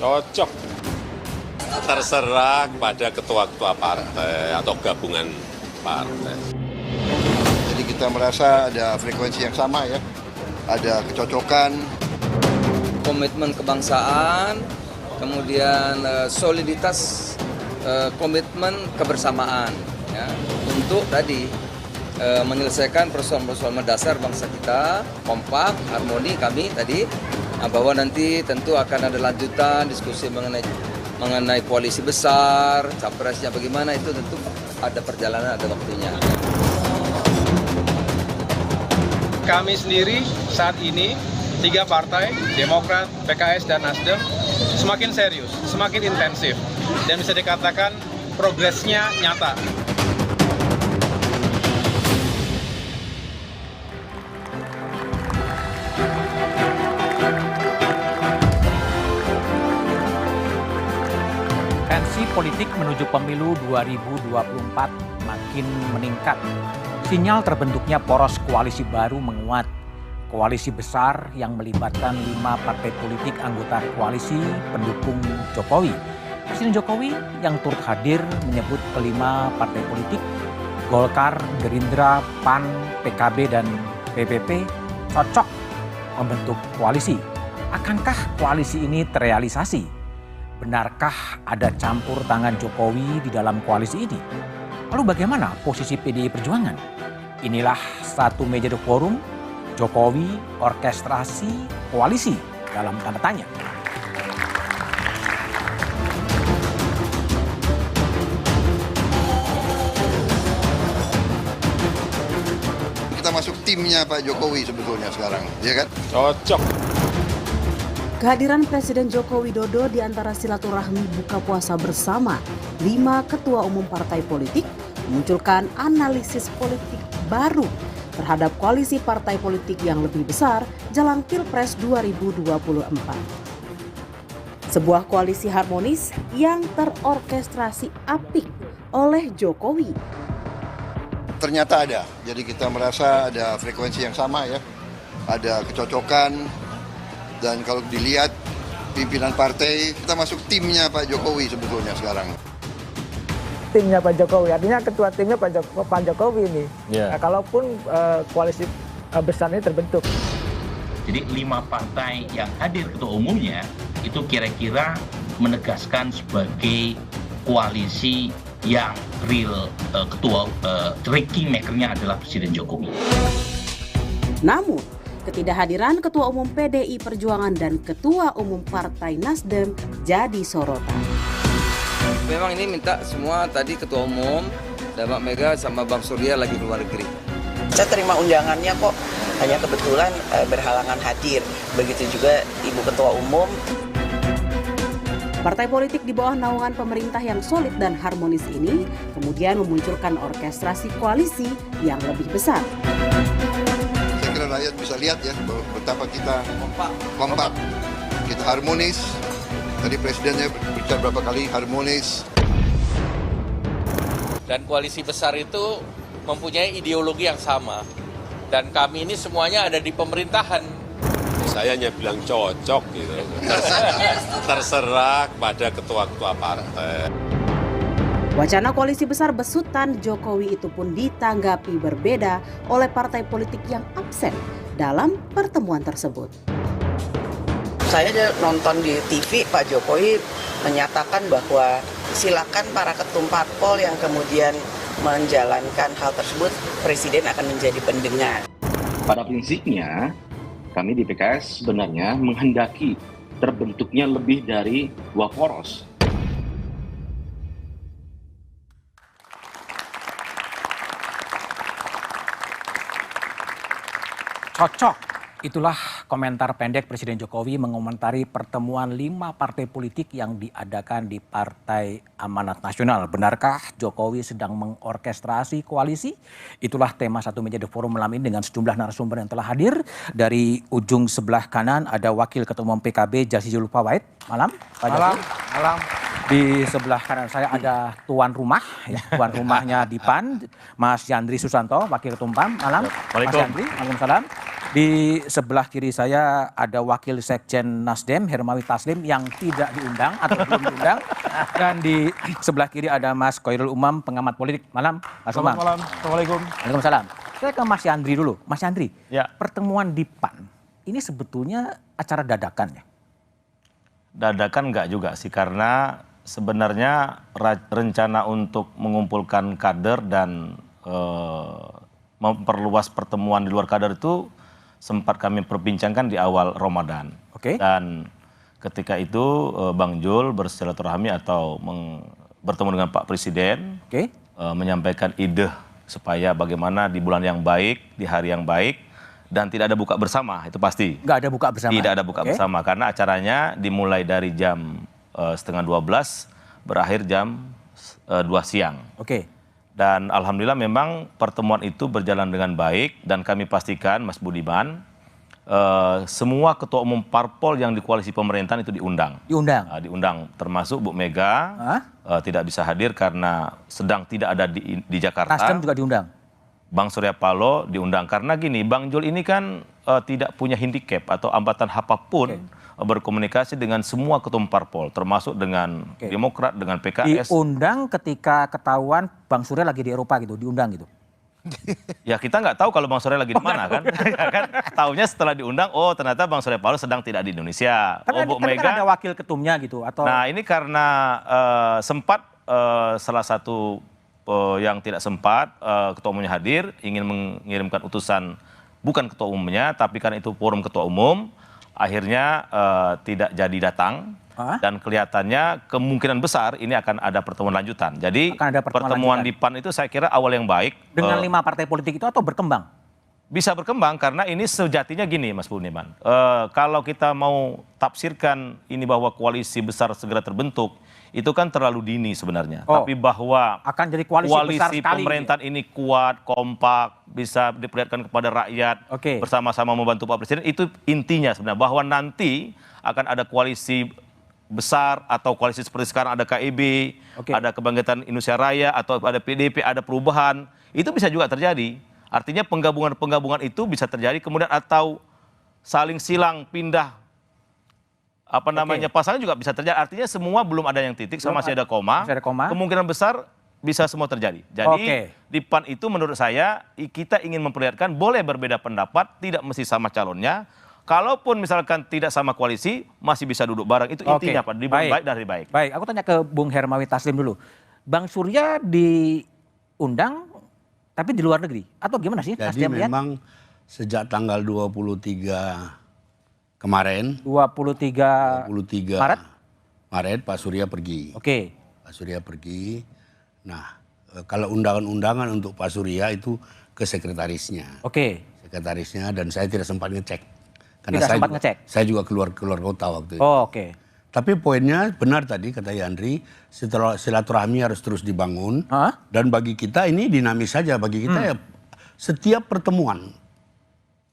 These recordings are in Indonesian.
Cocok. Terserah kepada ketua-ketua partai atau gabungan partai. Jadi kita merasa ada frekuensi yang sama ya, ada kecocokan. Komitmen kebangsaan, kemudian soliditas, komitmen kebersamaan ya, untuk tadi menyelesaikan persoalan-persoalan mendasar bangsa kita, kompak, harmoni kami tadi, bahwa nanti tentu akan ada lanjutan diskusi mengenai koalisi besar, capresnya bagaimana, itu tentu ada perjalanan, ada waktunya. Kami sendiri saat ini, 3 partai, Demokrat, PKS, dan Nasdem, semakin serius, semakin intensif, dan bisa dikatakan progresnya nyata. Tensi politik menuju pemilu 2024 makin meningkat. Sinyal terbentuknya poros koalisi baru menguat. Koalisi besar yang melibatkan 5 partai politik anggota koalisi pendukung Jokowi. Presiden Jokowi yang turut hadir menyebut kelima partai politik, Golkar, Gerindra, PAN, PKB, dan PPP cocok membentuk koalisi. Akankah koalisi ini terrealisasi? Benarkah ada campur tangan Jokowi di dalam koalisi ini? Lalu bagaimana posisi PDI Perjuangan? Inilah satu meja The Forum, Jokowi orkestrasi koalisi dalam tanda tanya. Kita masuk timnya Pak Jokowi sebetulnya sekarang, ya kan? Cocok. Kehadiran Presiden Joko Widodo di antara silaturahmi buka puasa bersama 5 ketua umum partai politik memunculkan analisis politik baru terhadap koalisi partai politik yang lebih besar jelang Pilpres 2024. Sebuah koalisi harmonis yang terorkestrasi apik oleh Jokowi. Ternyata ada, jadi kita merasa ada frekuensi yang sama ya, ada kecocokan. Dan kalau dilihat pimpinan partai, kita masuk timnya Pak Jokowi sebetulnya sekarang. Timnya Pak Jokowi, artinya ketua timnya Pak Jokowi ini. Yeah. Nah, kalaupun koalisi besar ini terbentuk. Jadi 5 partai yang hadir ketua umumnya itu kira-kira menegaskan sebagai koalisi yang real, ketua kingmaker-nya adalah Presiden Jokowi. Namun, ketidakhadiran Ketua Umum PDI Perjuangan dan Ketua Umum Partai Nasdem jadi sorotan. Memang ini minta semua tadi Ketua Umum, dan Mbak Mega sama Bang Surya lagi luar negeri. Saya terima undangannya kok, hanya kebetulan berhalangan hadir. Begitu juga Ibu Ketua Umum. Partai politik di bawah naungan pemerintah yang solid dan harmonis ini kemudian memunculkan orkestrasi koalisi yang lebih besar. Rakyat bisa lihat ya betapa kita kompak, kita harmonis. Tadi presidennya bicara berapa kali harmonis. Dan koalisi besar itu mempunyai ideologi yang sama. Dan kami ini semuanya ada di pemerintahan. Saya hanya bilang cocok gitu. Terserah kepada ketua-ketua partai. Wacana koalisi besar besutan Jokowi itu pun ditanggapi berbeda oleh partai politik yang absen dalam pertemuan tersebut. Saya nonton di TV, Pak Jokowi menyatakan bahwa silakan para ketum parpol yang kemudian menjalankan hal tersebut, Presiden akan menjadi pendengar. Pada prinsipnya, kami di PKS sebenarnya menghendaki terbentuknya lebih dari 2 poros. Cocok. Itulah komentar pendek Presiden Jokowi mengomentari pertemuan 5 partai politik yang diadakan di Partai Amanat Nasional. Benarkah Jokowi sedang mengorkestrasi koalisi? Itulah tema satu meja The Forum malam ini dengan sejumlah narasumber yang telah hadir. Dari ujung sebelah kanan ada Wakil Ketua Umum PKB Jazilul Fawait. Malam, Pak Malam. Jazil. Malam. Di sebelah kanan saya ada tuan rumah, ya, tuan rumahnya di PAN, Mas Yandri Susanto, Wakil Ketua PAN. Malam, Mas Yandri. Waalaikumsalam. Di sebelah kiri saya ada Wakil Sekjen Nasdem, Hermawi Taslim, yang tidak diundang atau belum diundang. Dan di sebelah kiri ada Mas Khairul Umam, pengamat politik. Malam, Mas Umam. Selamat malam, Assalamualaikum. Waalaikumsalam. Saya ke Mas Yandri dulu. Mas Yandri, Ya. pertemuan di PAN, ini sebetulnya acara dadakan ya? Dadakan enggak juga sih, karena sebenarnya rencana untuk mengumpulkan kader dan memperluas pertemuan di luar kader itu sempat kami perbincangkan di awal Ramadan. Oke. Dan ketika itu Bang Jul bersilaturahmi atau bertemu dengan Pak Presiden, Oke. menyampaikan ide supaya bagaimana di bulan yang baik, di hari yang baik, dan tidak ada buka bersama, itu pasti. Nggak ada buka bersama? Tidak ada buka Oke. bersama, karena acaranya dimulai dari jam setengah 12, berakhir jam 2 siang. Oke. Dan alhamdulillah memang pertemuan itu berjalan dengan baik, dan kami pastikan Mas Budiman, semua ketua umum parpol yang di koalisi pemerintahan itu diundang. Diundang? Diundang, termasuk Bu Mega, tidak bisa hadir karena sedang tidak ada di Jakarta. Nasdem juga diundang? Bang Surya Paloh diundang, karena gini, Bang Jul ini kan tidak punya handicap atau hambatan apapun berkomunikasi dengan semua ketua umum parpol, termasuk dengan Demokrat, dengan PKS. Diundang ketika ketahuan Bang Surya lagi di Eropa gitu, diundang gitu? Ya kita nggak tahu kalau Bang Surya lagi di mana kan. Kan tahunya setelah diundang, oh ternyata Bang Surya Paloh sedang tidak di Indonesia. Tapi, Bu tapi Mega kan ada wakil ketumnya gitu atau? Nah ini karena sempat salah satu yang tidak sempat ketua umumnya hadir, ingin mengirimkan utusan bukan ketua umumnya, tapi karena itu forum ketua umum, akhirnya tidak jadi datang. Dan kelihatannya kemungkinan besar ini akan ada pertemuan lanjutan. Jadi pertemuan di PAN itu saya kira awal yang baik. Dengan 5 partai politik itu atau berkembang? Bisa berkembang karena ini sejatinya gini Mas Budiman. Kalau kita mau tafsirkan ini bahwa koalisi besar segera terbentuk, itu kan terlalu dini sebenarnya. Tapi bahwa akan jadi koalisi besar sekali pemerintahan ini kuat, kompak, bisa diperlihatkan kepada rakyat, bersama-sama membantu Pak Presiden, itu intinya sebenarnya. Bahwa nanti akan ada koalisi besar atau koalisi seperti sekarang ada KIB, ada Kebangkitan Indonesia Raya, atau ada PDIP, ada perubahan, itu bisa juga terjadi. Artinya penggabungan-penggabungan itu bisa terjadi, kemudian atau saling silang pindah pasangan juga bisa terjadi. Artinya semua belum ada yang titik, masih ada koma. Kemungkinan besar bisa semua terjadi. Jadi di PAN itu menurut saya kita ingin memperlihatkan boleh berbeda pendapat, tidak mesti sama calonnya. Kalaupun misalkan tidak sama koalisi, masih bisa duduk bareng. Itu intinya Pak, baik dari baik. Baik, aku tanya ke Bung Hermawi Taslim dulu. Bang Surya diundang tapi di luar negeri atau gimana sih? Jadi memang sejak tanggal 23 kemarin, 23 Maret Pak Surya pergi. Pak Surya pergi. Nah, kalau undangan-undangan untuk Pak Surya itu ke sekretarisnya. Sekretarisnya, dan saya tidak sempat ngecek. Karena saya juga keluar kota waktu itu. Tapi poinnya benar tadi kata Yandri, setelah silaturahmi harus terus dibangun. Dan bagi kita ini dinamis saja. Bagi kita ya setiap pertemuan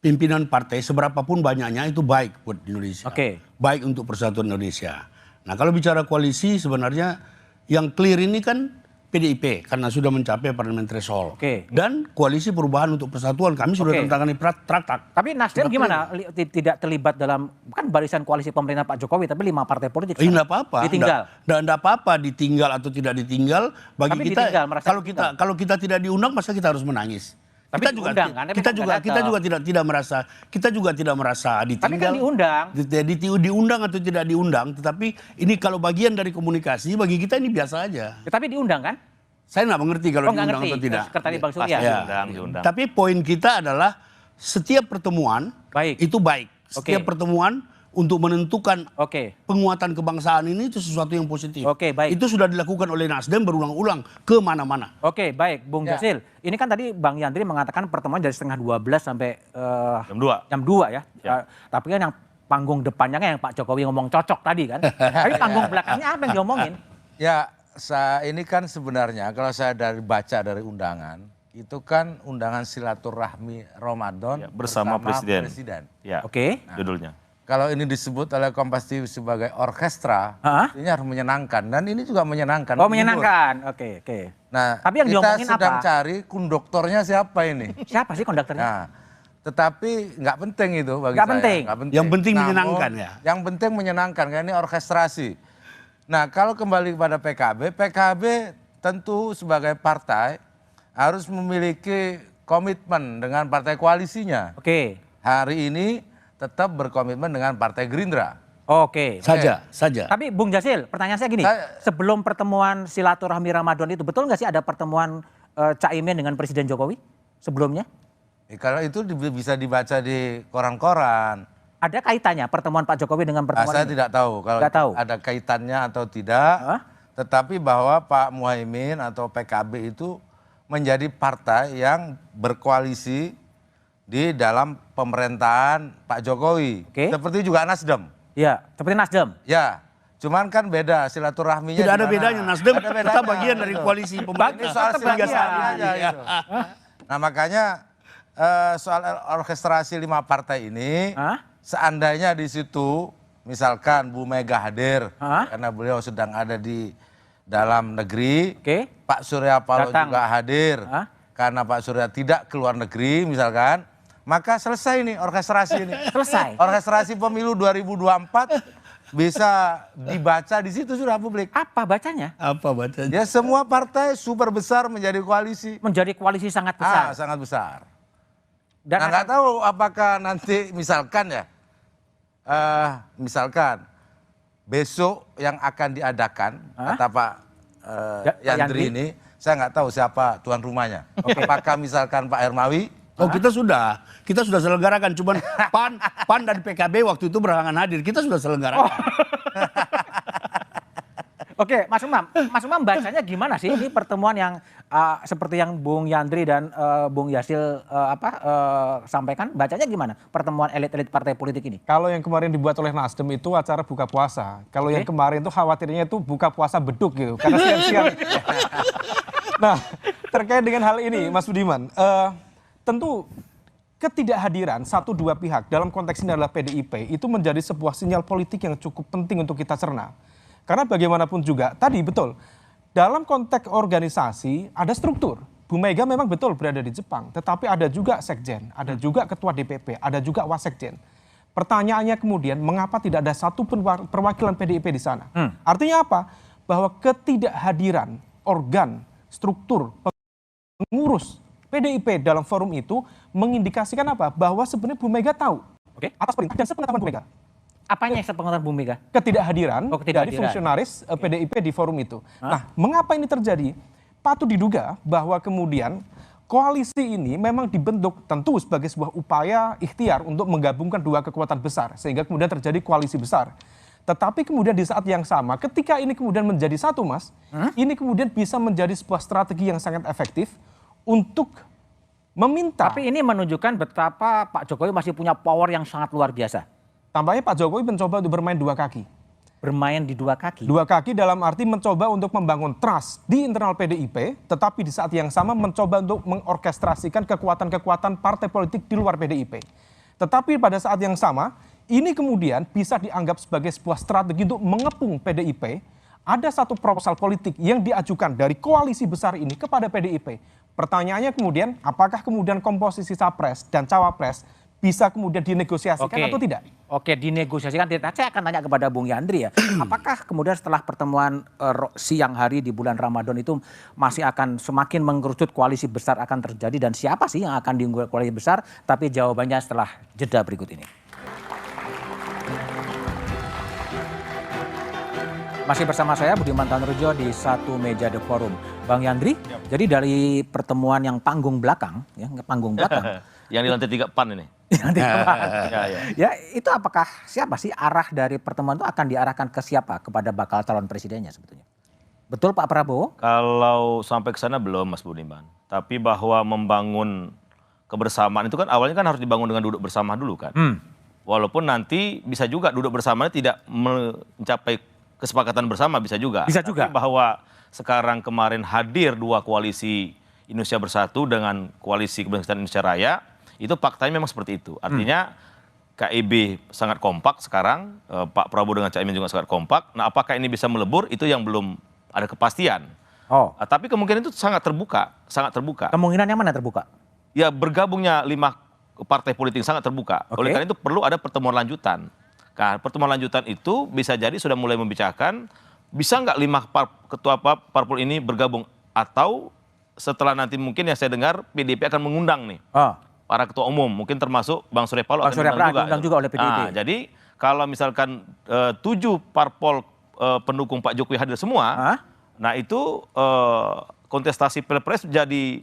pimpinan partai seberapapun banyaknya itu baik buat Indonesia. Baik untuk persatuan Indonesia. Nah kalau bicara koalisi sebenarnya yang clear ini kan PDIP karena sudah mencapai parlemen threshold. Dan koalisi perubahan untuk persatuan kami sudah tentangani traktat. Tapi Nasdem gimana? Tidak terlibat dalam, kan barisan koalisi pemerintah Pak Jokowi, tapi 5 partai politik. Tidak apa-apa. Ditinggal. Tidak apa-apa ditinggal atau tidak ditinggal. Bagi tapi kita, ditinggal, kalau kita tidak diundang, masa kita harus menangis? Tapi kita juga tidak merasa ditinggal. Tapi kan diundang. Diundang atau tidak diundang, tetapi ini kalau bagian dari komunikasi bagi kita ini biasa aja. Tapi diundang kan? Saya nggak mengerti kalau diundang atau tidak. Sekretari Bang Surya. Diundang. Tapi poin kita adalah setiap pertemuan itu baik. Setiap pertemuan untuk menentukan penguatan kebangsaan ini itu sesuatu yang positif. Itu sudah dilakukan oleh Nasdem berulang-ulang ke mana-mana. Baik, Bung Jasil. Ini kan tadi Bang Yandri mengatakan pertemuan dari setengah 12 sampai jam 2 ya. Tapi kan yang panggung depannya kan yang Pak Jokowi ngomong cocok tadi kan. Tapi panggung belakangnya apa yang diomongin? Ya, ini kan sebenarnya kalau saya baca dari undangan, itu kan undangan silaturahmi Ramadan bersama Presiden. Ya. Nah, judulnya. Kalau ini disebut oleh Kompas TV sebagai orkestra, ini harus menyenangkan. Dan ini juga menyenangkan. Menyenangkan. Nah, tapi yang kita diomongin sedang apa? cari konduktornya siapa ini? Siapa sih konduktornya? Nah, Tetapi nggak penting itu bagi Nggak saya. penting. Nggak penting. Yang penting Namun, menyenangkan ya. Yang penting menyenangkan, karena ini orkestrasi. Nah kalau kembali kepada PKB, PKB tentu sebagai partai harus memiliki komitmen dengan partai koalisinya. Oke. Hari ini tetap berkomitmen dengan Partai Gerindra. Oke. Saja. Tapi Bung Jasil, pertanyaan saya gini, sebelum pertemuan silaturahmi Ramadan itu betul nggak sih ada pertemuan Caimin dengan Presiden Jokowi sebelumnya? Kalau itu bisa dibaca di koran-koran. Ada kaitannya pertemuan Pak Jokowi dengan pertemuan Saya ini? tidak tahu kalau Nggak tahu. ada kaitannya atau tidak. Tetapi bahwa Pak Muhaimin atau PKB itu menjadi partai yang berkoalisi di dalam pemerintahan Pak Jokowi. Seperti juga Nasdem. Iya, seperti Nasdem. Ya, cuman kan beda silaturahminya. Tidak ada di mana. bedanya, Nasdem Ada bedanya. tetap bagian dari koalisi pemerintah. Ini soal Tetap bagian. silaturahmi aja gitu. Nah makanya soal orkestrasi 5 partai ini, seandainya di situ misalkan Bu Mega hadir, karena beliau sedang ada di dalam negeri, Pak Surya Paloh juga hadir, karena Pak Surya tidak keluar negeri misalkan, maka selesai nih orkestrasi ini. Selesai. Orkestrasi pemilu 2024 bisa dibaca di situ sudah publik. Apa bacanya? Apa bacanya? Ya semua partai super besar menjadi koalisi. Menjadi koalisi sangat besar. Sangat besar. Dan nah nggak tahu apakah nanti misalkan ya, misalkan besok yang akan diadakan, kata Pak Yandri ini, saya nggak tahu siapa tuan rumahnya. Apakah misalkan Pak Hermawi? Oh kita sudah selenggarakan, cuman PAN dan PKB waktu itu berhalangan hadir, kita sudah selenggarakan. Oke, Mas Umam bacanya gimana sih ini pertemuan yang seperti yang Bung Yandri dan Bung Yasil sampaikan, bacanya gimana pertemuan elit-elit partai politik ini? Kalau yang kemarin dibuat oleh Nasdem itu acara buka puasa. Kalau yang kemarin itu khawatirnya itu buka puasa beduk gitu, karena siang-siang. Nah, terkait dengan hal ini, Mas Budiman, tentu ketidakhadiran 1-2 pihak dalam konteks ini adalah PDIP itu menjadi sebuah sinyal politik yang cukup penting untuk kita cerna. Karena bagaimanapun juga, tadi betul, dalam konteks organisasi ada struktur. Bu Mega memang betul berada di Jepang, tetapi ada juga sekjen, ada juga ketua DPP, ada juga wasekjen. Pertanyaannya kemudian, mengapa tidak ada satu perwakilan PDIP di sana? Artinya apa? Bahwa ketidakhadiran organ, struktur, pengurus PDIP dalam forum itu mengindikasikan apa? Bahwa sebenarnya Bu Mega tahu atas perintah dan sepengetahuan Bu Mega. Apanya sepengetahuan Bu Mega? Ketidakhadiran dari fungsionaris PDIP di forum itu. Nah, mengapa ini terjadi? Patut diduga bahwa kemudian koalisi ini memang dibentuk tentu sebagai sebuah upaya ikhtiar untuk menggabungkan 2 kekuatan besar sehingga kemudian terjadi koalisi besar. Tetapi kemudian di saat yang sama ketika ini kemudian menjadi satu, Mas, ini kemudian bisa menjadi sebuah strategi yang sangat efektif untuk meminta. Tapi ini menunjukkan betapa Pak Jokowi masih punya power yang sangat luar biasa. Tampaknya Pak Jokowi mencoba untuk bermain 2 kaki. Bermain di 2 kaki? 2 kaki dalam arti mencoba untuk membangun trust di internal PDIP, tetapi di saat yang sama mencoba untuk mengorkestrasikan kekuatan-kekuatan partai politik di luar PDIP. Tetapi pada saat yang sama, ini kemudian bisa dianggap sebagai sebuah strategi untuk mengepung PDIP. Ada satu proposal politik yang diajukan dari koalisi besar ini kepada PDIP. Pertanyaannya kemudian, apakah kemudian komposisi capres dan cawapres bisa kemudian dinegosiasikan atau tidak? Oke, dinegosiasikan. Saya akan tanya kepada Bung Yandri ya. Apakah kemudian setelah pertemuan siang hari di bulan Ramadan itu masih akan semakin mengerucut koalisi besar akan terjadi dan siapa sih yang akan diunggul koalisi besar? Tapi jawabannya setelah jeda berikut ini. Masih bersama saya Budiman Tanrujo di Satu Meja The Forum. Bang Yandri, jadi dari pertemuan yang panggung belakang, yang di lantai 3 PAN ini. Ya, itu apakah siapa sih arah dari pertemuan itu akan diarahkan ke siapa? Kepada bakal calon presidennya sebetulnya. Betul Pak Prabowo? Kalau sampai ke sana belum Mas Budiman. Tapi bahwa membangun kebersamaan itu kan awalnya kan harus dibangun dengan duduk bersama dulu kan. Walaupun nanti bisa juga duduk bersama tidak mencapai kesepakatan bersama, bisa juga. Bisa juga. Tapi bahwa sekarang kemarin hadir 2 koalisi Indonesia Bersatu dengan koalisi Kebangkitan Indonesia Raya, itu faktanya memang seperti itu. Artinya KIB sangat kompak sekarang, Pak Prabowo dengan Caimin juga sangat kompak. Nah apakah ini bisa melebur, itu yang belum ada kepastian. Tapi kemungkinan itu sangat terbuka, sangat terbuka. Kemungkinan yang mana terbuka? Ya bergabungnya 5 partai politik sangat terbuka. Oleh karena itu perlu ada pertemuan lanjutan. Nah, pertemuan lanjutan itu bisa jadi sudah mulai membicarakan bisa nggak 5 ketua parpol ini bergabung, atau setelah nanti mungkin yang saya dengar PDIP akan mengundang nih para ketua umum, mungkin termasuk Bang Surya Paloh akan diundang juga oleh PDIP. Nah, jadi kalau misalkan 7 parpol pendukung Pak Jokowi hadir semua, nah itu kontestasi Pilpres jadi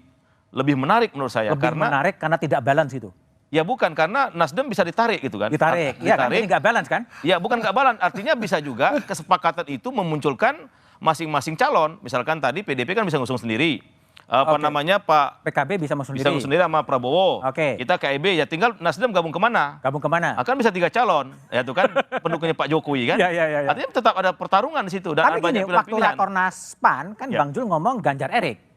lebih menarik menurut saya. Lebih menarik karena tidak balance itu. Ya bukan, karena Nasdem bisa ditarik gitu kan. Ditarik, iya kan, ini nggak balance kan? Ya bukan nggak balance, artinya bisa juga kesepakatan itu memunculkan masing-masing calon. Misalkan tadi PDIP kan bisa ngusung sendiri. Namanya Pak PKB bisa ngusung sendiri sama Prabowo. Kita KIB, ya tinggal Nasdem gabung kemana? Gabung kemana? Akan bisa 3 calon, ya itu kan pendukungnya Pak Jokowi kan. Artinya tetap ada pertarungan di situ. Dan tapi gini, waktu Rakornas PAN kan Bang Jul ngomong Ganjar Erik.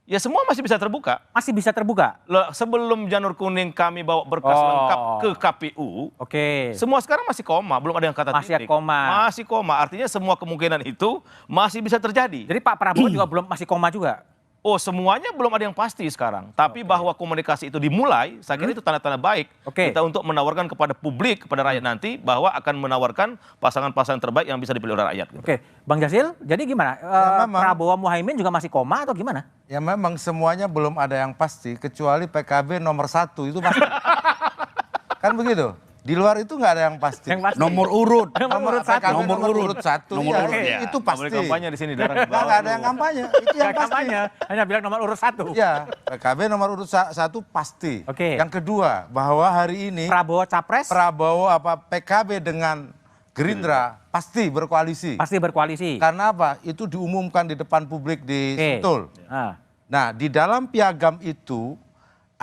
Ya semua masih bisa terbuka. Masih bisa terbuka? Sebelum janur kuning kami bawa berkas lengkap ke KPU, semua sekarang masih koma, belum ada yang kata titik. Masih koma, artinya semua kemungkinan itu masih bisa terjadi. Jadi Pak Prabowo juga belum masih koma juga? Oh, semuanya belum ada yang pasti sekarang. Tapi bahwa komunikasi itu dimulai, saya kira itu tanda-tanda baik kita untuk menawarkan kepada publik, kepada rakyat nanti, bahwa akan menawarkan pasangan-pasangan terbaik yang bisa dipilih oleh rakyat. Oke, Bang Jasil, jadi gimana? Prabowo Muhaimin juga masih koma atau gimana? Ya memang semuanya belum ada yang pasti, kecuali PKB nomor 1 itu pasti. Kan begitu? Di luar itu nggak ada yang pasti. Nomor urut. Nomor urut 1. Nomor urut 1. Itu pasti. Boleh kampanye di sini. Nggak ada yang kampanye. Itu yang pasti. Hanya bilang nomor urut 1. Ya, PKB nomor urut 1 pasti. Yang kedua, bahwa hari ini Prabowo capres. Prabowo PKB dengan Gerindra pasti berkoalisi. Pasti berkoalisi. Karena apa? Itu diumumkan di depan publik di Sentul. Nah, di dalam piagam itu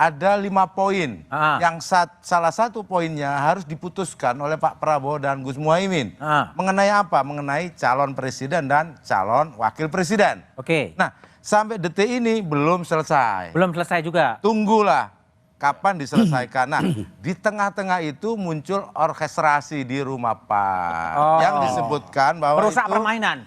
ada 5 poin yang salah satu poinnya harus diputuskan oleh Pak Prabowo dan Gus Muhaimin. Mengenai apa? Mengenai calon presiden dan calon wakil presiden. Nah, sampai detik ini belum selesai. Belum selesai juga. Tunggulah kapan diselesaikan. Nah, di tengah-tengah itu muncul orkestrasi di rumah Pak yang disebutkan bahwa merusak itu permainan.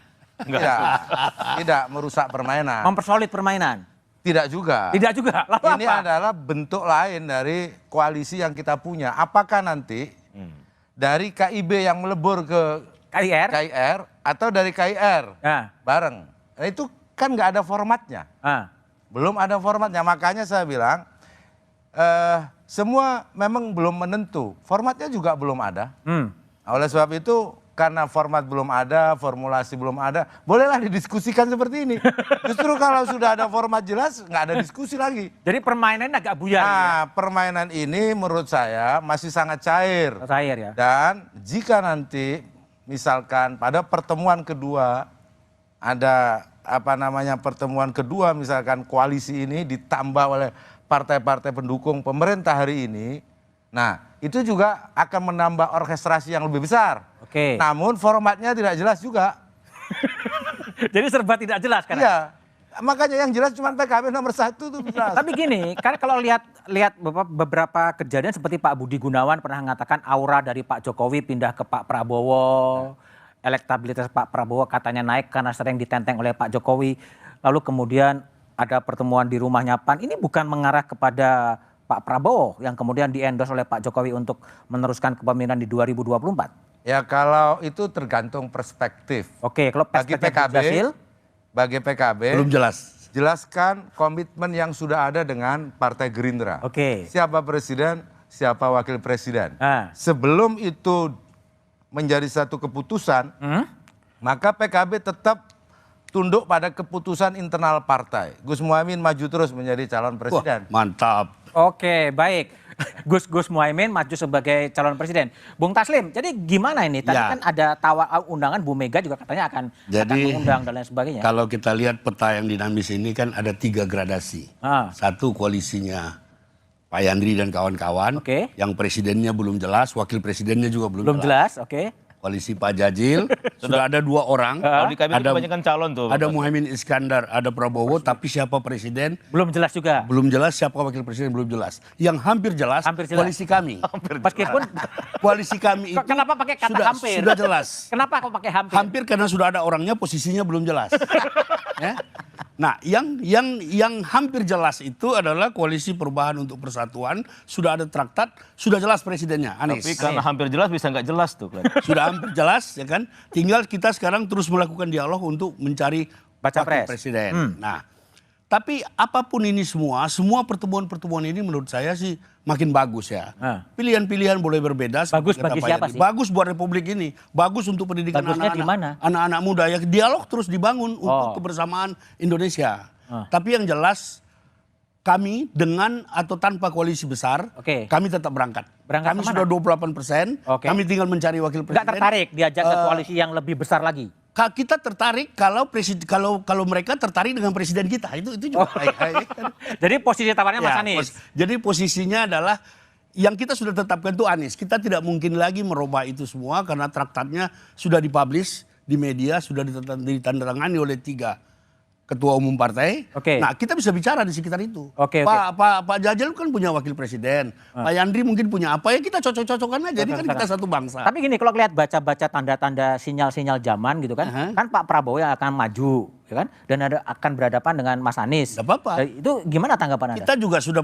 Tidak merusak permainan. Mempersolid permainan. Tidak juga. Tidak juga. Lalu ini adalah bentuk lain dari koalisi yang kita punya. Apakah nanti dari KIB yang melebur ke KIR atau dari KIR bareng? Nah, itu kan nggak ada formatnya. Belum ada formatnya. Makanya saya bilang semua memang belum menentu. Formatnya juga belum ada. Oleh sebab itu, karena format belum ada, formulasi belum ada, bolehlah didiskusikan seperti ini. Justru kalau sudah ada format jelas, nggak ada diskusi lagi. Jadi permainan agak buyar. Nah, permainan ini menurut saya masih sangat cair. Cair ya. Dan jika nanti misalkan pada pertemuan kedua ada pertemuan kedua, misalkan koalisi ini ditambah oleh partai-partai pendukung pemerintah hari ini, nah itu juga akan menambah orkestrasi yang lebih besar. Namun formatnya tidak jelas juga. Jadi serba tidak jelas kan? Iya. Makanya yang jelas cuma PKB nomor 1 tuh jelas. Tapi gini, kan kalau lihat beberapa kejadian seperti Pak Budi Gunawan pernah mengatakan aura dari Pak Jokowi pindah ke Pak Prabowo. Elektabilitas Pak Prabowo katanya naik karena sering ditenteng oleh Pak Jokowi. Lalu kemudian ada pertemuan di rumahnya PAN. Ini bukan mengarah kepada Pak Prabowo yang kemudian di-endorse oleh Pak Jokowi untuk meneruskan kepemimpinan di 2024? Ya kalau itu tergantung perspektif. Kalau perspektif bagi PKB belum jelas. Jelaskan komitmen yang sudah ada dengan Partai Gerindra. Siapa presiden, siapa wakil presiden. Sebelum itu menjadi satu keputusan, maka PKB tetap tunduk pada keputusan internal partai. Gus Muhaimin maju terus menjadi calon presiden. Wah, mantap. Baik. Gus Muhaimin maju sebagai calon presiden. Bung Taslim, jadi gimana ini? Tadi kan ada undangan Bu Mega juga katanya akan mengundang dan lain sebagainya. Kalau kita lihat peta yang dinamis ini kan ada 3 gradasi. Satu koalisinya Pak Yandri dan kawan-kawan. Yang presidennya belum jelas, wakil presidennya juga belum jelas. Koalisi Pak Jajil, sudah ada 2 orang. Di KIB ada kebanyakan calon tuh. Ada Muhaimin Iskandar, ada Prabowo, tapi siapa presiden? Belum jelas juga. Belum jelas, siapa wakil presiden belum jelas. Yang hampir jelas, koalisi kami. Meskipun koalisi kami itu kenapa pakai kata hampir? Sudah jelas. Kenapa kok pakai hampir? Hampir karena sudah ada orangnya, posisinya belum jelas. Nah, yang hampir jelas itu adalah Koalisi Perubahan untuk Persatuan, sudah ada traktat, sudah jelas presidennya, Anies. Tapi karena hampir jelas bisa nggak jelas tuh. Sudah hampir jelas, ya kan? Tinggal kita sekarang terus melakukan dialog untuk mencari Baca wakil pres. presiden. Nah, tapi apapun ini semua pertemuan-pertemuan ini menurut saya sih makin bagus ya. Pilihan-pilihan boleh berbeda. Bagus bagi siapa sih? Bagus buat Republik ini. Bagus untuk pendidikan Bagusnya di mana? anak-anak muda. Ya, dialog terus dibangun untuk kebersamaan Indonesia. Tapi yang jelas kami dengan atau tanpa koalisi besar, kami tetap berangkat. Kami kemana? sudah 28%. Kami tinggal mencari wakil presiden. Nggak tertarik diajak ke koalisi yang lebih besar lagi? Kita tertarik kalau mereka tertarik dengan presiden kita, itu juga. Jadi posisi tawarnya Mas Anies. Jadi posisinya adalah yang kita sudah tetapkan itu Anies. Kita tidak mungkin lagi merubah itu semua karena traktatnya sudah dipublish di media, sudah ditandatangani oleh 3 ketua umum partai. Nah, kita bisa bicara di sekitar itu. Pak Jajal kan punya wakil presiden. Pak Yandri mungkin punya apa, ya kita cocok-cocokan aja. Jadi kan kita satu bangsa. Tapi gini, kalau lihat baca-baca tanda-tanda sinyal-sinyal zaman gitu kan, kan Pak Prabowo yang akan maju, ya kan? Dan akan berhadapan dengan Mas Anies. Gak apa-apa. Itu gimana tanggapan Anda?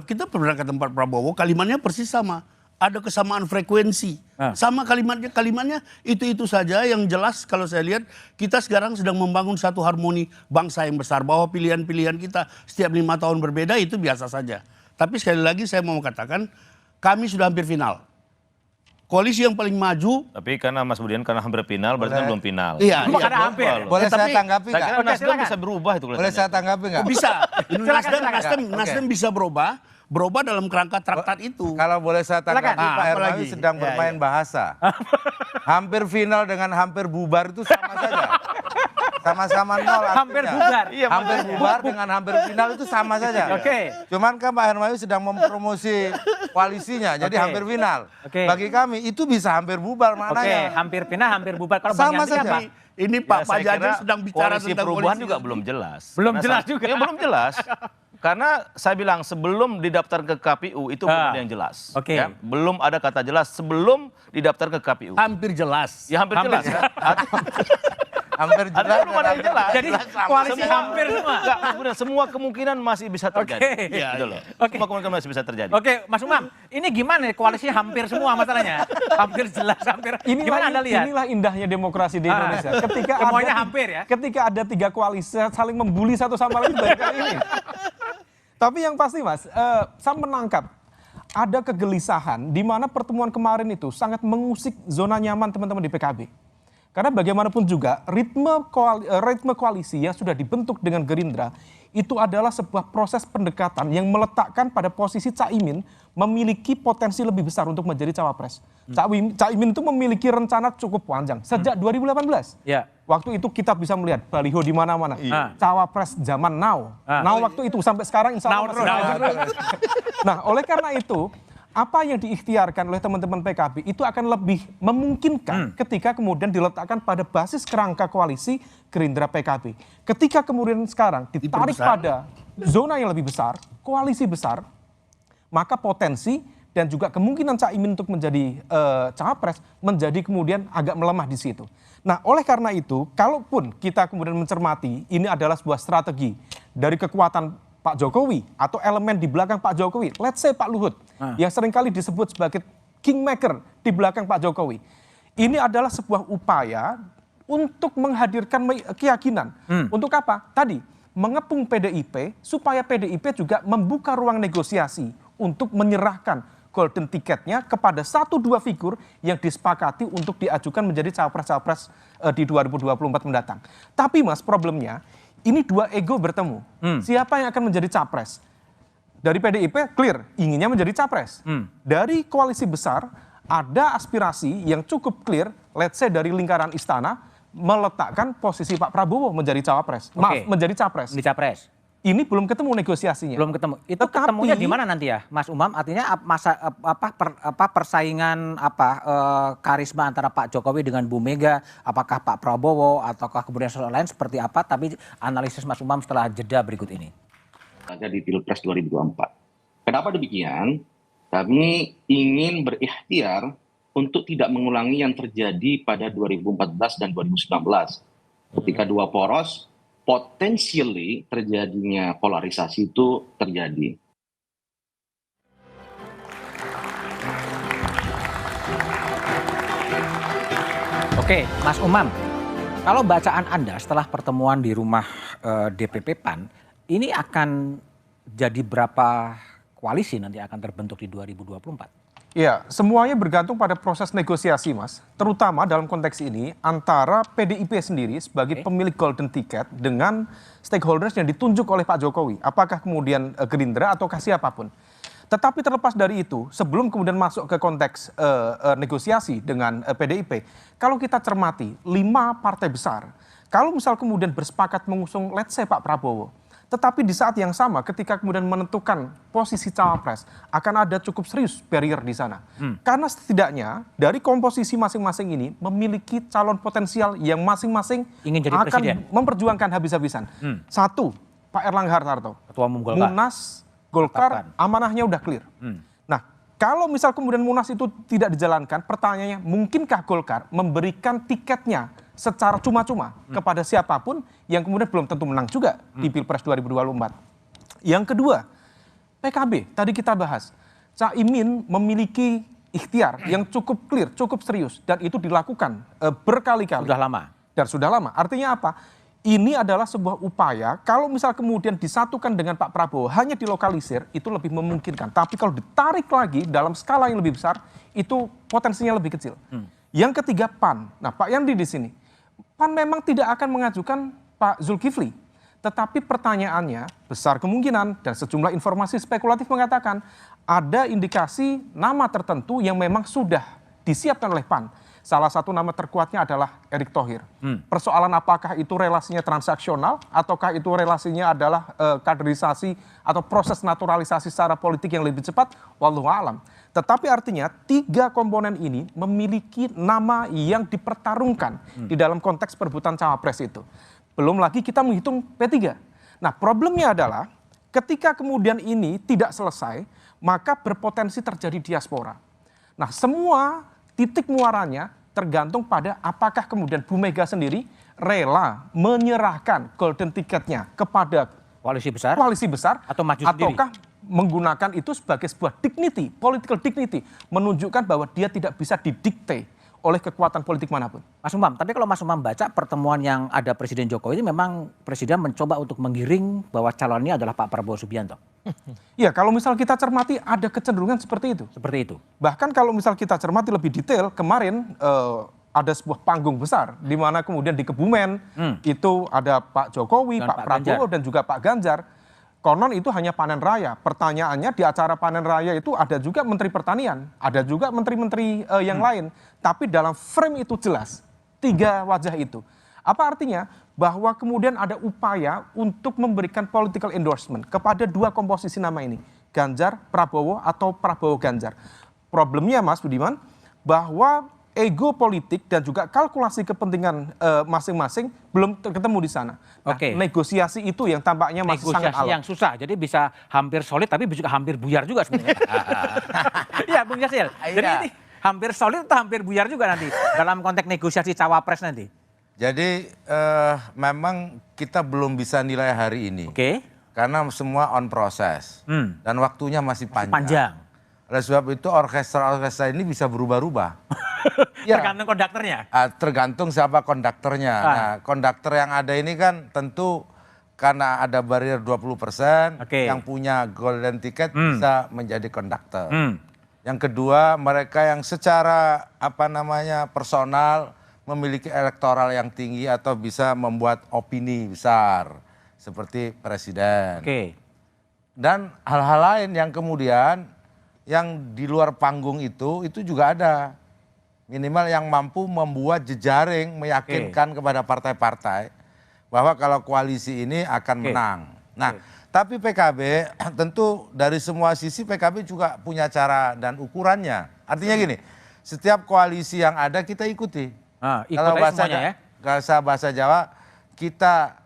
Kita pernah ke tempat Prabowo, kalimatnya persis sama. Ada kesamaan frekuensi. Sama kalimatnya itu saja. Yang jelas kalau saya lihat kita sekarang sedang membangun satu harmoni bangsa yang besar. Bahwa pilihan-pilihan kita setiap 5 tahun berbeda itu biasa saja. Tapi sekali lagi saya mau katakan kami sudah hampir final. Koalisi yang paling maju. Tapi karena Mas Budian karena hampir final berarti kan belum final. Iya. Karena hampir. Boleh saya tanggapi Saya nggak? kira Nasdem bisa berubah itu. Boleh saya tanggapi nggak? Bisa. Nasdem bisa berubah dalam kerangka traktat itu. Kalau boleh saya tanggapi, Pak Hermawi sedang bermain bahasa. Hampir final dengan hampir bubar itu sama saja. Sama-sama nol artinya. Hampir bubar. Hampir bubar dengan hampir final itu sama saja. Cuman kan Pak Hermawi sedang mempromosi koalisinya, jadi hampir final. Bagi kami itu bisa hampir bubar maknanya. Hampir final, hampir bubar. Kalau sama saja. Ini Pak Jajal sedang bicara tentang perubahan juga belum jelas. Belum jelas juga. Ya, belum jelas. Karena saya bilang sebelum didaftar ke KPU itu belum ada yang jelas. Ya, belum ada kata jelas sebelum didaftar ke KPU. Hampir jelas. Ya hampir jelas. Hampir jelas. Belum ada yang jelas. Jadi koalisi hampir semua. Enggak, sebenarnya semua kemungkinan masih bisa terjadi. Gitu loh. Semua kemungkinan masih bisa terjadi. Mas Umam, ini gimana koalisi hampir semua masalahnya? Hampir jelas, hampir. Gimana Anda lihat? Inilah indahnya demokrasi di Indonesia. Semuanya hampir ya. Ketika ada 3 koalisi saling membuli satu sama lain baru kali ini. Tapi yang pasti Mas, saya menangkap ada kegelisahan di mana pertemuan kemarin itu sangat mengusik zona nyaman teman-teman di PKB. Karena bagaimanapun juga ritme koalisi yang sudah dibentuk dengan Gerindra itu adalah sebuah proses pendekatan yang meletakkan pada posisi Caimin memiliki potensi lebih besar untuk menjadi cawapres. Caimin itu memiliki rencana cukup panjang sejak 2018. Waktu itu kita bisa melihat baliho di mana-mana. Cawapres zaman now. Now waktu itu sampai sekarang insya Allah masih now. Nah, oleh karena itu apa yang diikhtiarkan oleh teman-teman PKB itu akan lebih memungkinkan ketika kemudian diletakkan pada basis kerangka koalisi Gerindra PKB. Ketika kemudian sekarang ditarik pada zona yang lebih besar, koalisi besar, maka potensi dan juga kemungkinan Caimin untuk menjadi cawapres menjadi kemudian agak melemah di situ. Nah, oleh karena itu, kalaupun kita kemudian mencermati ini adalah sebuah strategi dari kekuatan Pak Jokowi atau elemen di belakang Pak Jokowi, let's say Pak Luhut, yang seringkali disebut sebagai kingmaker di belakang Pak Jokowi. Ini adalah sebuah upaya untuk menghadirkan keyakinan. Untuk apa? Tadi, mengepung PDIP supaya PDIP juga membuka ruang negosiasi untuk menyerahkan golden ticketnya kepada 1-2 figur yang disepakati untuk diajukan menjadi cawapres-cawapres di 2024 mendatang. Tapi Mas, problemnya ini 2 ego bertemu. Siapa yang akan menjadi capres? Dari PDIP clear, inginnya menjadi capres. Dari koalisi besar ada aspirasi yang cukup clear, let's say dari lingkaran istana, meletakkan posisi Pak Prabowo menjadi cawapres. Maaf, menjadi capres. Menjadi capres. Ini belum ketemu negosiasinya. Belum ketemu. Itu ketemunya di mana nanti ya, Mas Umam? Artinya persaingan karisma antara Pak Jokowi dengan Bu Mega, apakah Pak Prabowo ataukah kemudian soal lain seperti apa? Tapi analisis Mas Umam setelah jeda berikut ini. Ada di Pilpres 2024. Kenapa demikian? Kami ingin berikhtiar untuk tidak mengulangi yang terjadi pada 2014 dan 2019. Ketika 2 poros, potentially terjadinya polarisasi itu terjadi. Oke, Mas Umam, kalau bacaan Anda setelah pertemuan di rumah DPP PAN, ini akan jadi berapa koalisi nanti akan terbentuk di 2024? Ya, semuanya bergantung pada proses negosiasi, Mas. Terutama dalam konteks ini antara PDIP sendiri sebagai pemilik golden ticket dengan stakeholders yang ditunjuk oleh Pak Jokowi. Apakah kemudian Gerindra ataukah siapapun. Tetapi terlepas dari itu, sebelum kemudian masuk ke konteks negosiasi dengan PDIP, kalau kita cermati 5 partai besar, kalau misal kemudian bersepakat mengusung let's say Pak Prabowo, tetapi di saat yang sama ketika kemudian menentukan posisi cawapres, akan ada cukup serius barrier di sana. Karena setidaknya dari komposisi masing-masing ini memiliki calon potensial yang masing-masing ingin jadi akan presiden, memperjuangkan habis-habisan. Satu, Pak Erlangga Hartarto, Ketua Umum Golkar. Munas Golkar amanahnya udah clear. Nah, kalau misal kemudian Munas itu tidak dijalankan, pertanyaannya mungkinkah Golkar memberikan tiketnya secara cuma-cuma kepada siapapun yang kemudian belum tentu menang juga di Pilpres 2024. Yang kedua, PKB, tadi kita bahas. Caimin memiliki ikhtiar yang cukup clear, cukup serius, dan itu dilakukan berkali-kali. Sudah lama. Dan sudah lama. Artinya apa? Ini adalah sebuah upaya, kalau misal kemudian disatukan dengan Pak Prabowo, hanya dilokalisir, itu lebih memungkinkan. Tapi kalau ditarik lagi dalam skala yang lebih besar, itu potensinya lebih kecil. Yang ketiga, PAN. Nah, Pak Yandri di sini. PAN memang tidak akan mengajukan Pak Zulkifli. Tetapi pertanyaannya, besar kemungkinan, dan sejumlah informasi spekulatif mengatakan, ada indikasi nama tertentu yang memang sudah disiapkan oleh PAN. Salah satu nama terkuatnya adalah Erick Thohir. Persoalan apakah itu relasinya transaksional ataukah itu relasinya adalah kaderisasi atau proses naturalisasi secara politik yang lebih cepat, wallahu alam. Tetapi artinya 3 komponen ini memiliki nama yang dipertarungkan di dalam konteks perebutan cawapres itu. Belum lagi kita menghitung P3. Nah, problemnya adalah ketika kemudian ini tidak selesai, maka berpotensi terjadi diaspora. Nah, semua titik muaranya tergantung pada apakah kemudian Bu Mega sendiri rela menyerahkan golden ticketnya kepada koalisi besar atau maju sendiri, ataukah menggunakan itu sebagai sebuah dignity, political dignity, menunjukkan bahwa dia tidak bisa didikte oleh kekuatan politik manapun. Mas Umam, tapi kalau Mas Umam baca pertemuan yang ada Presiden Jokowi ini, memang Presiden mencoba untuk menggiring bahwa calonnya adalah Pak Prabowo Subianto. Ya, kalau misal kita cermati ada kecenderungan seperti itu. Seperti itu. Bahkan kalau misal kita cermati lebih detail, kemarin ada sebuah panggung besar di mana kemudian di Kebumen itu ada Pak Jokowi, Pak Prabowo dan juga Pak Ganjar. Konon itu hanya panen raya. Pertanyaannya di acara panen raya itu ada juga Menteri Pertanian, ada juga menteri-menteri yang lain. Tapi dalam frame itu jelas 3 wajah itu. Apa artinya? Bahwa kemudian ada upaya untuk memberikan political endorsement kepada 2 komposisi nama ini. Ganjar, Prabowo atau Prabowo Ganjar. Problemnya Mas Budiman, bahwa ego politik dan juga kalkulasi kepentingan masing-masing belum ketemu di sana. Nah, negosiasi itu yang tampaknya masih sangat alot. Yang susah, jadi bisa hampir solid tapi juga hampir buyar juga sebenarnya. Iya, Bung Yasil. Jadi ini hampir solid atau hampir buyar juga nanti dalam konteks negosiasi cawapres nanti. Jadi memang kita belum bisa nilai hari ini. Karena semua on proses dan waktunya masih panjang. Oleh sebab itu orkestra ini bisa berubah-ubah. Tergantung konduktornya. Tergantung siapa konduktornya. Nah, konduktor yang ada ini kan tentu karena ada barrier 20%, yang punya golden ticket bisa menjadi konduktor. Yang kedua, mereka yang secara personal memiliki elektoral yang tinggi atau bisa membuat opini besar seperti presiden. Dan hal-hal lain yang kemudian yang di luar panggung itu juga ada. Minimal yang mampu membuat jejaring meyakinkan kepada partai-partai bahwa kalau koalisi ini akan menang. Nah, tapi PKB tentu dari semua sisi PKB juga punya cara dan ukurannya. Artinya gini, setiap koalisi yang ada kita ikuti. Kalau bahasa Jawa kita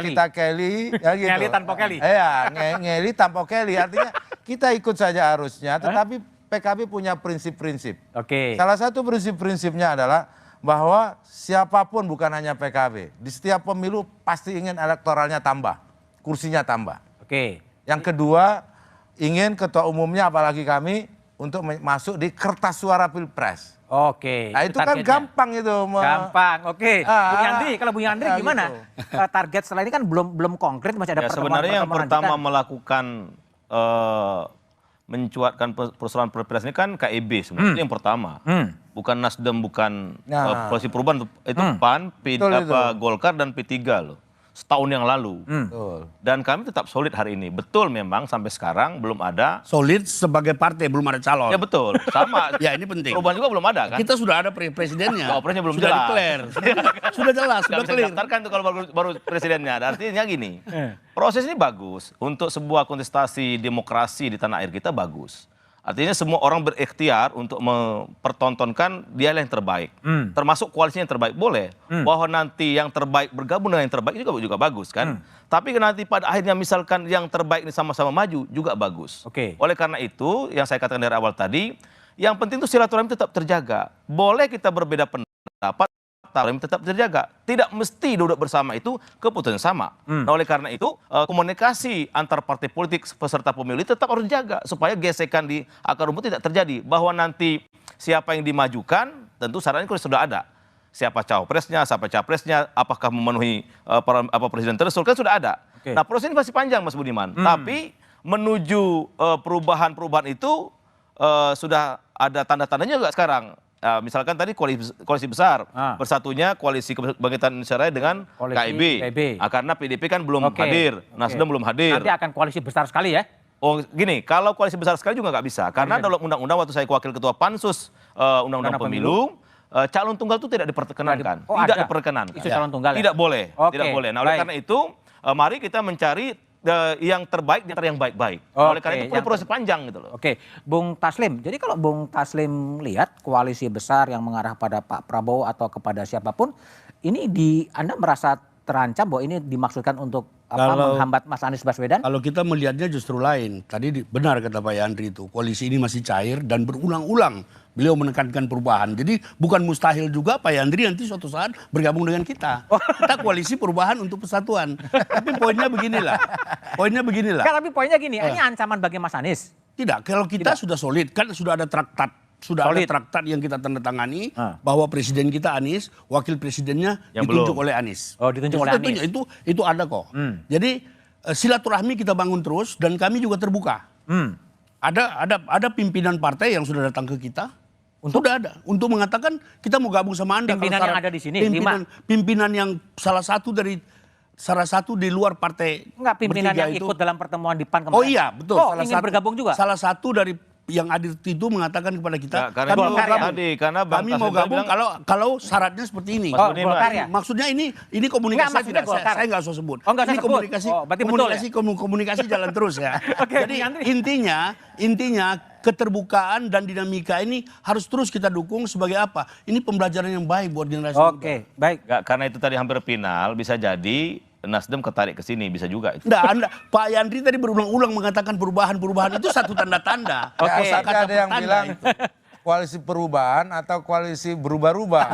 kita Kelly ya gitu. Ngeli tanpa Kelly. Iya, ngeli tanpa Kelly. Artinya kita ikut saja arusnya, tetapi PKB punya prinsip-prinsip. Salah satu prinsip-prinsipnya adalah bahwa siapapun bukan hanya PKB, di setiap pemilu pasti ingin elektoralnya tambah, kursinya tambah. Oke. Yang kedua, ingin ketua umumnya apalagi kami untuk masuk di kertas suara Pilpres. Oke. Nah itu kan gampang itu. Gampang, oke. Bung Yandri, kalau Bung Yandri gimana? Gitu. Target setelah ini kan belum konkret, masih ada pertemuan. Sebenarnya yang pertama melakukan mencuatkan persoalan Pilpres ini kan KIB sebenarnya itu yang pertama. Bukan Nasdem, bukan Koalisi Perubahan, itu PAN, Golkar dan P3 loh. Setahun yang lalu. Dan kami tetap solid hari ini. Betul memang sampai sekarang belum ada. Solid sebagai partai, belum ada calon. Ya betul, sama. Ya ini penting. Perubahan juga belum ada kan? Kita sudah ada presidennya. Presidennya belum sudah jelas. Declare. Sudah jelas, sudah clear. Daftarkan tuh kalau baru presidennya. Artinya gini, proses ini bagus. Untuk sebuah kontestasi demokrasi di tanah air kita bagus. Artinya semua orang berikhtiar untuk mempertontonkan dia yang terbaik. Termasuk koalisi yang terbaik, boleh. Bahwa nanti yang terbaik bergabung dengan yang terbaik juga bagus kan. Tapi nanti pada akhirnya misalkan yang terbaik ini sama-sama maju juga bagus. Oleh karena itu yang saya katakan dari awal tadi, yang penting itu silaturahmi tetap terjaga. Boleh kita berbeda pendapat, silaturahmi tetap terjaga. Tidak mesti duduk bersama itu keputusan sama. Nah, oleh karena itu komunikasi antar partai politik peserta pemilu tetap harus dijaga supaya gesekan di akar rumput tidak terjadi. Bahwa nanti siapa yang dimajukan tentu syaratnya sudah ada. Siapa cawapresnya, siapa capresnya, apakah memenuhi presiden threshold kan sudah ada. Nah proses ini masih panjang Mas Budiman. Tapi menuju perubahan-perubahan itu sudah ada tanda-tandanya juga sekarang. Misalkan tadi koalisi besar, bersatunya Koalisi Kebangkitan Indonesia Raya dengan KIB. Karena PDIP kan belum hadir, Nasdem belum hadir. Nanti akan koalisi besar sekali ya? Oh gini, kalau koalisi besar sekali juga nggak bisa. Karena dalam undang-undang waktu saya wakil ketua Pansus Undang-Undang Pemilu, calon tunggal itu tidak diperkenankan. Tidak diperkenankan. Isu calon tunggal ya? Tidak boleh. Tidak boleh. Nah oleh karena itu, mari kita mencari yang terbaik di antara yang baik-baik. Oleh karena itu perlu proses panjang gitu loh. Oke, Bung Taslim. Jadi kalau Bung Taslim lihat koalisi besar yang mengarah pada Pak Prabowo atau kepada siapapun, ini Anda merasa terancam bahwa ini dimaksudkan untuk menghambat Mas Anies Baswedan? Kalau kita melihatnya justru lain. Tadi benar kata Pak Yandri itu, koalisi ini masih cair dan berulang-ulang beliau menekankan perubahan. Jadi bukan mustahil juga Pak Yandri nanti suatu saat bergabung dengan kita. Kita koalisi perubahan untuk persatuan. Tapi poinnya beginilah. Tapi poinnya gini, ini ancaman bagi Mas Anies. Tidak, kalau kita sudah solid, kan sudah ada traktat. Ada traktat yang kita tanda tangani bahwa presiden kita Anies, wakil presidennya yang ditunjuk oleh Anies. Oh, ditunjuk oleh Anies. Itu ada kok. Jadi silaturahmi kita bangun terus dan kami juga terbuka. Ada pimpinan partai yang sudah datang ke kita. Sudah ada untuk mengatakan kita mau gabung sama Anda. Pimpinan yang ada di sini, pimpinan yang salah satu di luar partai. Enggak, pimpinan yang ikut dalam pertemuan di PAN kemarin. Oh iya, betul. Ingin bergabung juga. Salah satu dari yang hadir itu mengatakan kepada kita, karena kami mau gabung kalau syaratnya seperti ini. Maksudnya ini komunikasi tidak, saya nggak usah sebut. Ini komunikasi jalan terus ya. Jadi intinya keterbukaan dan dinamika ini harus terus kita dukung sebagai apa? Ini pembelajaran yang baik buat generasi muda. Baik. Karena itu tadi hampir final, bisa jadi Nasdem ketarik ke sini, bisa juga itu. Pak Yandri tadi berulang-ulang mengatakan perubahan-perubahan itu satu tanda-tanda. Ada yang bilang koalisi perubahan atau koalisi berubah-ubah.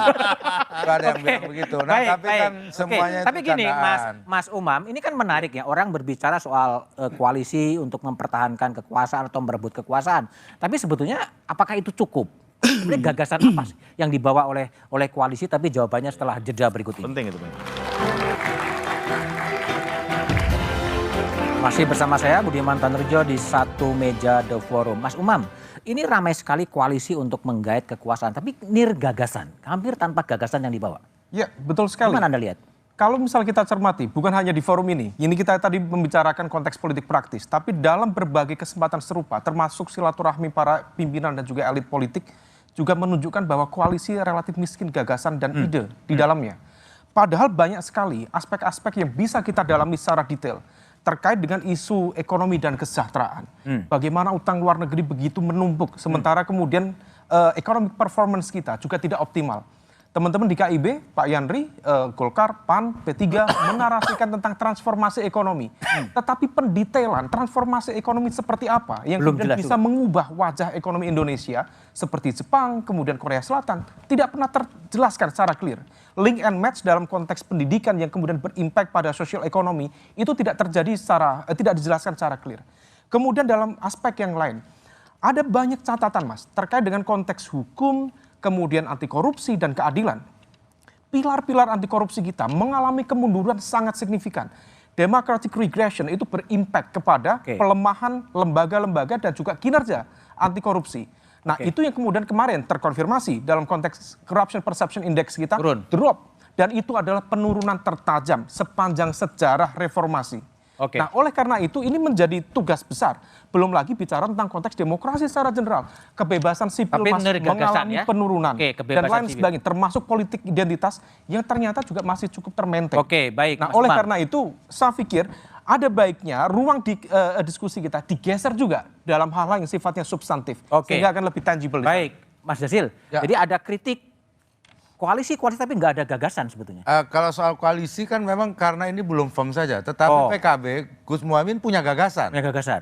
Ada yang bilang begitu. Nah, tapi kan semuanya itu tapi gini, Mas Umam, ini kan menarik ya, orang berbicara soal koalisi untuk mempertahankan kekuasaan atau merebut kekuasaan. Tapi sebetulnya apakah itu cukup? Sebenarnya gagasan apa sih yang dibawa oleh koalisi? Tapi jawabannya setelah jeda berikut ini. Penting itu. Masih bersama saya Budiman Tanurjo di Satu Meja The Forum. Mas Umam, ini ramai sekali koalisi untuk menggait kekuasaan, tapi gagasan, hampir tanpa gagasan yang dibawa. Ya, betul sekali. Gimana Anda lihat? Kalau misal kita cermati, bukan hanya di forum ini kita tadi membicarakan konteks politik praktis, tapi dalam berbagai kesempatan serupa, termasuk silaturahmi para pimpinan dan juga elit politik, juga menunjukkan bahwa koalisi relatif miskin gagasan dan ide di dalamnya. Padahal banyak sekali aspek-aspek yang bisa kita dalami secara detail terkait dengan isu ekonomi dan kesejahteraan. Bagaimana utang luar negeri begitu menumpuk, sementara kemudian economic performance kita juga tidak optimal. teman-teman di KIB, Pak Yandri, Golkar, PAN, P3 menarasikan tentang transformasi ekonomi. Tetapi pendetailan transformasi ekonomi seperti apa yang Belum kemudian jelas bisa mengubah wajah ekonomi Indonesia seperti Jepang, kemudian Korea Selatan, tidak pernah terjelaskan secara clear. Link and match dalam konteks pendidikan yang kemudian berimpact pada sosial ekonomi itu tidak terjadi tidak dijelaskan secara clear. Kemudian dalam aspek yang lain, ada banyak catatan Mas terkait dengan konteks hukum, kemudian anti korupsi dan keadilan. Pilar-pilar anti korupsi kita mengalami kemunduran sangat signifikan. Democratic regression itu berimpact kepada pelemahan lembaga-lembaga dan juga kinerja anti korupsi. Nah, itu yang kemudian kemarin terkonfirmasi dalam konteks corruption perception index kita drop, dan itu adalah penurunan tertajam sepanjang sejarah reformasi. Nah, oleh karena itu ini menjadi tugas besar. Belum lagi bicara tentang konteks demokrasi secara general. Kebebasan sipil masih mengalami penurunan. Dan lain sebagainya. Termasuk politik identitas yang ternyata juga masih cukup termenteng. Baik. Nah, oleh karena itu saya pikir ada baiknya ruang diskusi kita digeser juga dalam hal-hal yang sifatnya substantif. Sehingga akan lebih tangible. Baik, Mas Jazil. Jadi ada kritik koalisi tapi nggak ada gagasan sebetulnya. Kalau soal koalisi kan memang karena ini belum firm saja. Tetapi PKB, Gus Muhaimin punya gagasan.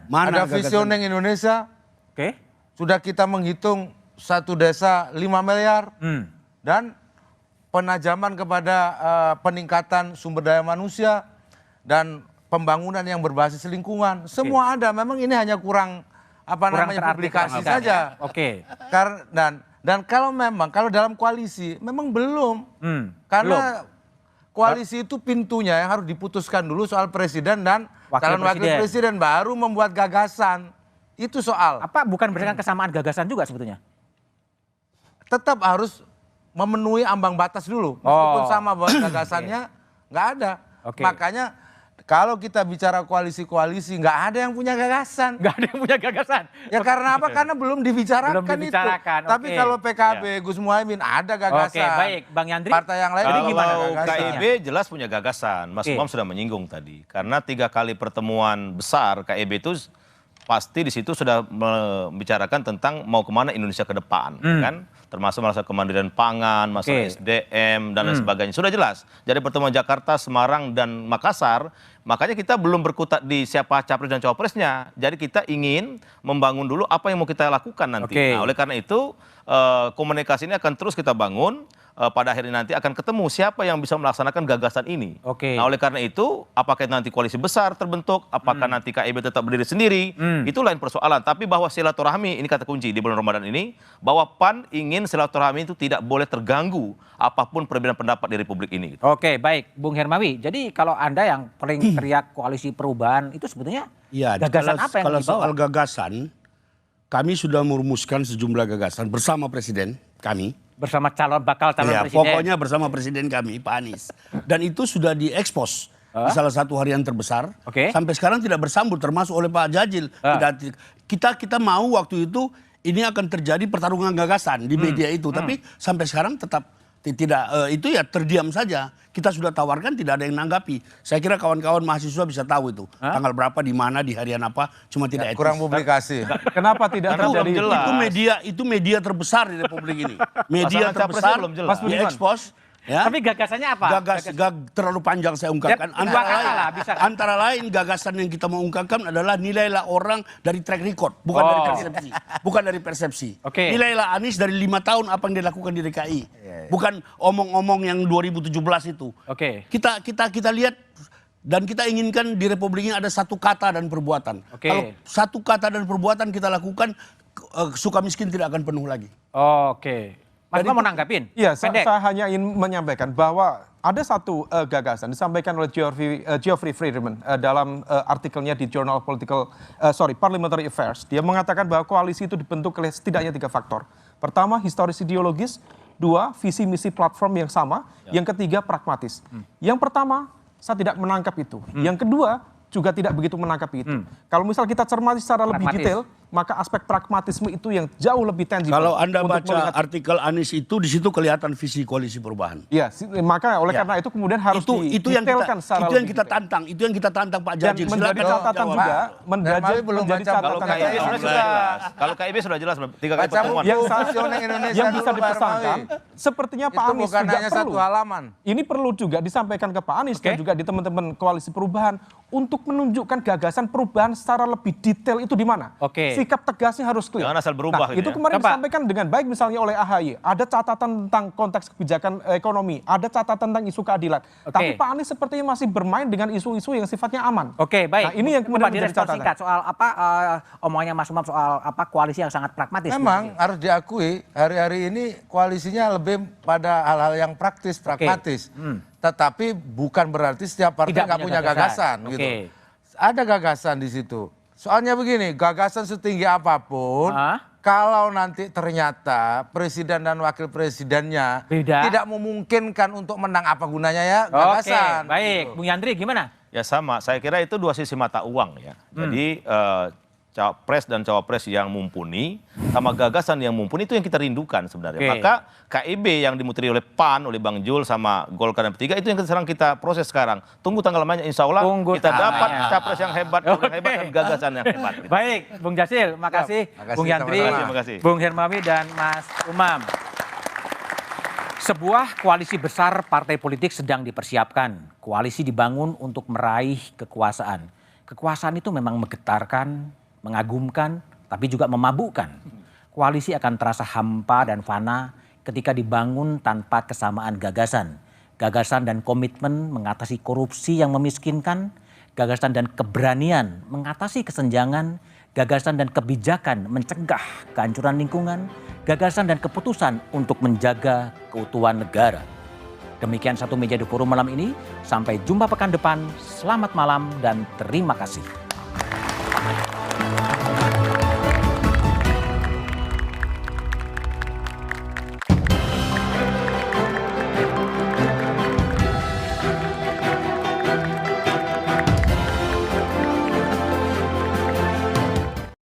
Mana ada visioning Indonesia. Sudah kita menghitung satu desa 5 miliar. Dan penajaman kepada peningkatan sumber daya manusia. Dan pembangunan yang berbasis lingkungan. Semua ada. Memang ini hanya kurang publikasi saja. Dan kalau dalam koalisi memang belum. Karena koalisi itu pintunya yang harus diputuskan dulu soal presiden dan calon wakil presiden, baru membuat gagasan. Itu soal. Apa bukan berdasarkan kesamaan gagasan juga sebetulnya? Tetap harus memenuhi ambang batas dulu. Meskipun sama gagasannya nggak ada. Makanya kalau kita bicara koalisi-koalisi, nggak ada yang punya gagasan. Nggak ada yang punya gagasan. Ya karena apa? Karena belum dibicarakan itu. Tapi kalau PKB, Gus Muhaimin ada gagasan. Baik, Bang Yandri. Partai yang lain gimana gagasannya? KIB jelas punya gagasan. Mas Umam sudah menyinggung tadi. Karena 3 kali pertemuan besar KIB itu pasti di situ sudah membicarakan tentang mau kemana Indonesia ke depan, kan? Termasuk masalah kemandirian pangan, masalah SDM dan lain sebagainya. Sudah jelas. Jadi pertemuan Jakarta, Semarang dan Makassar, makanya kita belum berkutat di siapa capres dan cawapresnya. Jadi kita ingin membangun dulu apa yang mau kita lakukan nanti. Nah, oleh karena itu komunikasi ini akan terus kita bangun. Pada akhirnya nanti akan ketemu siapa yang bisa melaksanakan gagasan ini. Nah, oleh karena itu, apakah nanti koalisi besar terbentuk, apakah nanti KIB tetap berdiri sendiri, itu lain persoalan. Tapi bahwa silaturahmi, ini kata kunci di bulan Ramadan ini, bahwa PAN ingin silaturahmi itu tidak boleh terganggu apapun perbedaan pendapat di Republik ini. Baik, Bung Hermawi. Jadi kalau Anda yang paling teriak koalisi perubahan, itu sebetulnya gagasan apa yang kalau dibawa? Soal gagasan, kami sudah merumuskan sejumlah gagasan bersama Presiden kami. Bersama bakal calon presiden. Pokoknya bersama presiden kami, Pak Anies. Dan itu sudah diekspos di salah satu harian terbesar. Sampai sekarang tidak bersambut, termasuk oleh Pak Jazil. Kita mau waktu itu ini akan terjadi pertarungan gagasan di media itu. Tapi sampai sekarang tetap tidak, itu ya terdiam saja. Kita sudah tawarkan, tidak ada yang nanggapi. Saya kira kawan-kawan mahasiswa bisa tahu itu. Tanggal berapa, di mana, di harian apa, cuma tidak etis. Kurang publikasi. Kenapa tidak terjadi? Itu media terbesar di Republik ini. Media terbesar diekspos. Ya. Tapi gagasannya apa? Terlalu panjang saya ungkapkan. Antara lain gagasan yang kita mau ungkapkan adalah nilailah orang dari track record, bukan dari persepsi. Nilailah Anies dari 5 tahun apa yang dilakukan di DKI. Bukan omong-omong yang 2017 itu. Kita lihat dan kita inginkan di Republik ini ada satu kata dan perbuatan. Kalau satu kata dan perbuatan kita lakukan, suka miskin tidak akan penuh lagi. Mas Bambang mau nanggapin? Iya, saya hanya ingin menyampaikan bahwa ada satu gagasan disampaikan oleh Geoffrey Friedman dalam artikelnya di Journal of Parliamentary Affairs. Dia mengatakan bahwa koalisi itu dibentuk oleh setidaknya 3 faktor. Pertama, historis ideologis. 2, visi misi platform yang sama. Yang ketiga, pragmatis. Yang pertama, saya tidak menangkap itu. Yang kedua, juga tidak begitu menangkap itu. Kalau misal kita cermati secara lebih detail, maka aspek pragmatisme itu yang jauh lebih tangible. Kalau Anda baca artikel Anies itu, di situ kelihatan visi koalisi perubahan. Iya, maka oleh karena itu kemudian harus didetailkan secara itu yang kita tantang, itu yang kita tantang Pak Jazil. Dan menjadi catatan juga, menjadi catatan. Kalau KIB sudah jelas 3 kali pertemuan. Yang bisa dipesankan sepertinya Pak Itu Anies bukan juga hanya perlu. satu halaman. Ini perlu juga disampaikan ke Pak Anies dan juga di teman-teman Koalisi Perubahan untuk menunjukkan gagasan perubahan secara lebih detail itu di mana. Sikap tegasnya harus clear. Jangan asal berubah Nah, gitu itu ya. kemarin disampaikan dengan baik misalnya oleh AHY. Ada catatan tentang konteks kebijakan ekonomi, ada catatan tentang isu keadilan. Tapi Pak Anies sepertinya masih bermain dengan isu-isu yang sifatnya aman. Oke, baik. Nah, ini yang kemudian Coba menjadi direspon catatan. singkat soal apa omongannya Mas Umam soal apa koalisi yang sangat pragmatis. Memang harus diakui hari-hari ini koalisinya lebih pada hal-hal yang praktis, pragmatis. Tetapi bukan berarti setiap partai nggak punya gagasan gitu. Ada gagasan di situ. Soalnya begini, gagasan setinggi apapun, kalau nanti ternyata presiden dan wakil presidennya tidak memungkinkan untuk menang, apa gunanya ya gagasan. Baik, Bung Yandri gimana? Ya sama, saya kira itu dua sisi mata uang ya. Jadi capres dan cawapres yang mumpuni sama gagasan yang mumpuni itu yang kita rindukan sebenarnya. Maka KIB yang dimuteri oleh PAN, oleh Bang Jul sama Golkar dan P3 itu yang sedang kita proses sekarang. Tunggu tanggal mainnya, insya Allah kita dapat capres yang hebat, dan gagasan yang hebat. Baik, Bung Jasil, makasih. Bung Yandri, Bung Hermawi dan Mas Umam. Sebuah koalisi besar partai politik sedang dipersiapkan. Koalisi dibangun untuk meraih kekuasaan. Kekuasaan itu memang menggetarkan, mengagumkan, tapi juga memabukkan. Koalisi akan terasa hampa dan fana ketika dibangun tanpa kesamaan gagasan. Gagasan dan komitmen mengatasi korupsi yang memiskinkan, gagasan dan keberanian mengatasi kesenjangan, gagasan dan kebijakan mencegah kehancuran lingkungan, gagasan dan keputusan untuk menjaga keutuhan negara. Demikian Satu Meja di Forum malam ini. Sampai jumpa pekan depan. Selamat malam dan terima kasih.